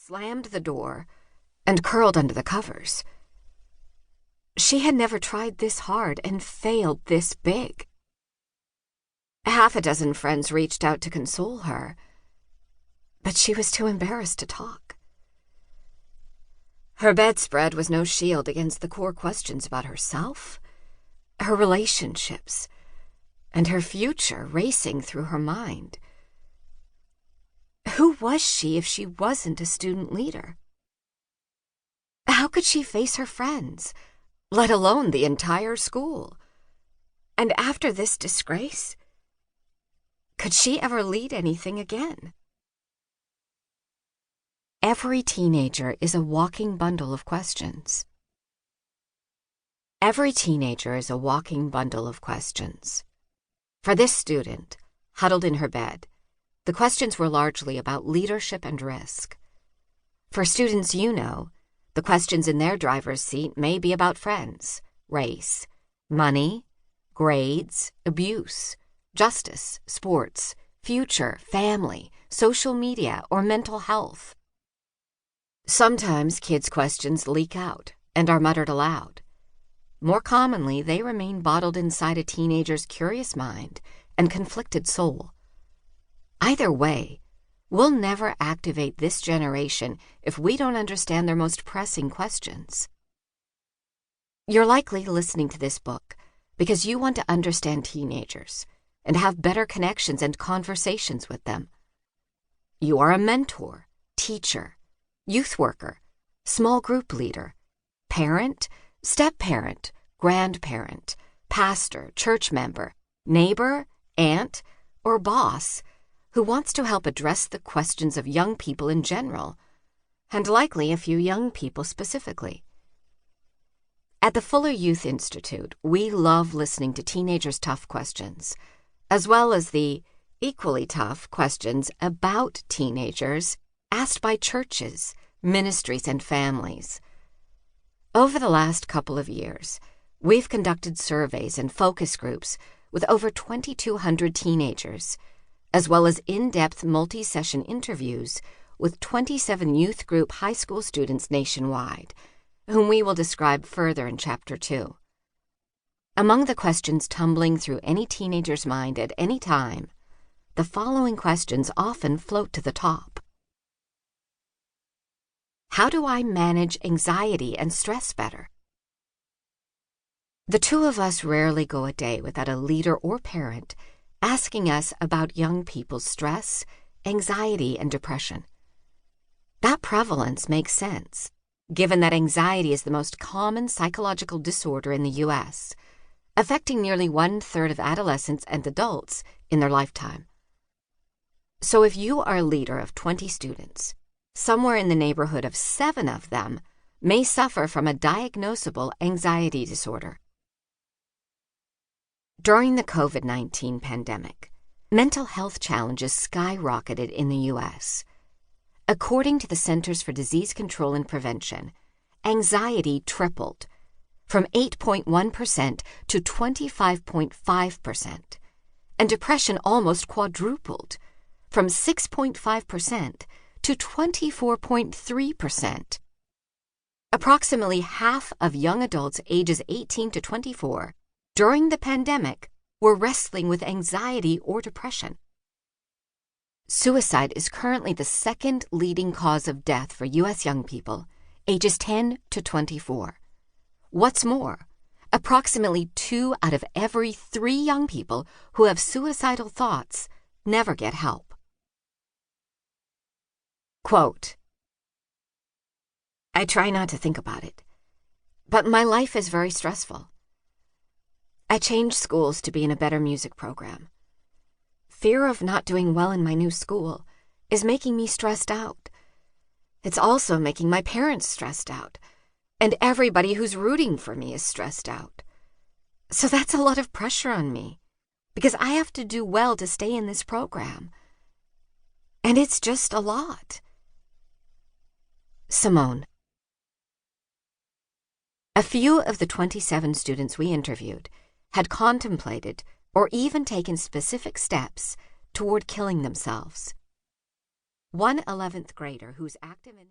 slammed the door, and curled under the covers. She had never tried this hard and failed this big. Half a dozen friends reached out to console her, but she was too embarrassed to talk. Her bedspread was no shield against the core questions about herself, her relationships, and her future racing through her mind. Who was she if she wasn't a student leader? How could she face her friends, let alone the entire school? And after this disgrace, could she ever lead anything again? Every teenager is a walking bundle of questions. Every teenager is a walking bundle of questions. For this student, huddled in her bed, the questions were largely about leadership and risk. For students you know, the questions in their driver's seat may be about friends, race, money, grades, abuse, justice, sports, future, family, social media, or mental health. Sometimes kids' questions leak out and are muttered aloud. More commonly, they remain bottled inside a teenager's curious mind and conflicted soul. Either way, we'll never activate this generation if we don't understand their most pressing questions. You're likely listening to this book because you want to understand teenagers and have better connections and conversations with them. You are a mentor, teacher, youth worker, small group leader, parent, step-parent, grandparent, pastor, church member, neighbor, aunt, or boss who wants to help address the questions of young people in general, and likely a few young people specifically. At the Fuller Youth Institute, we love listening to teenagers' tough questions, as well as the equally tough questions about teenagers asked by churches, ministries, and families. Over the last couple of years, we've conducted surveys and focus groups with over 2,200 teenagers, as well as in-depth multi-session interviews with 27 youth group high school students nationwide, whom we will describe further in Chapter 2. Among the questions tumbling through any teenager's mind at any time, the following questions often float to the top. How do I manage anxiety and stress better? The two of us rarely go a day without a leader or parent asking us about young people's stress, anxiety, and depression. That prevalence makes sense, given that anxiety is the most common psychological disorder in the U.S., affecting nearly 1/3 of adolescents and adults in their lifetime. So if you are a leader of 20 students, somewhere in the neighborhood of 7 of them may suffer from a diagnosable anxiety disorder. During the COVID-19 pandemic, mental health challenges skyrocketed in the U.S. According to the Centers for Disease Control and Prevention, anxiety tripled from 8.1% to 25.5%, and depression almost quadrupled from 6.5% to 24.3%. Approximately half of young adults ages 18 to 24 during the pandemic were wrestling with anxiety or depression. Suicide is currently the second leading cause of death for U.S. young people ages 10 to 24. What's more, approximately 2 out of every 3 young people who have suicidal thoughts never get help. Quote, I try not to think about it, but my life is very stressful. I changed schools to be in a better music program. Fear of not doing well in my new school is making me stressed out. It's also making my parents stressed out, and everybody who's rooting for me is stressed out. So that's a lot of pressure on me, because I have to do well to stay in this program. And it's just a lot. Simone. A few of the 27 students we interviewed had contemplated or even taken specific steps toward killing themselves. One 11th grader who's active in